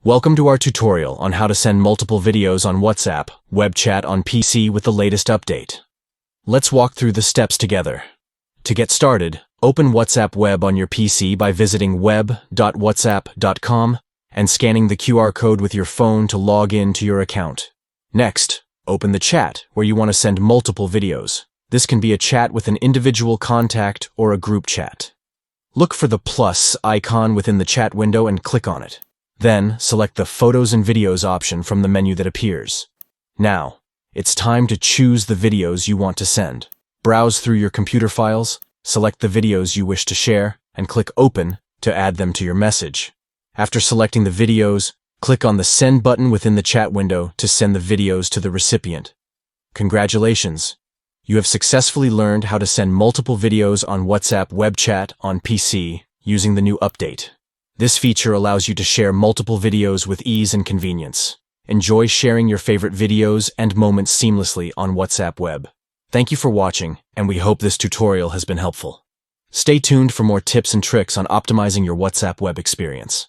Welcome to our tutorial on how to send multiple videos on WhatsApp web chat on PC with the latest update. Let's walk through the steps together. To get started, open WhatsApp Web on your PC by visiting web.whatsapp.com and scanning the QR code with your phone to log in to your account. Next, open the chat where you want to send multiple videos. This can be a chat with an individual contact or a group chat. Look for the plus icon within the chat window and click on it. Then, select the Photos and Videos option from the menu that appears. Now, it's time to choose the videos you want to send. Browse through your computer files, select the videos you wish to share, and click Open to add them to your message. After selecting the videos, click on the Send button within the chat window to send the videos to the recipient. Congratulations! You have successfully learned how to send multiple videos on WhatsApp web chat on PC using the new update. This feature allows you to share multiple videos with ease and convenience. Enjoy sharing your favorite videos and moments seamlessly on WhatsApp Web. Thank you for watching, and we hope this tutorial has been helpful. Stay tuned for more tips and tricks on optimizing your WhatsApp Web experience.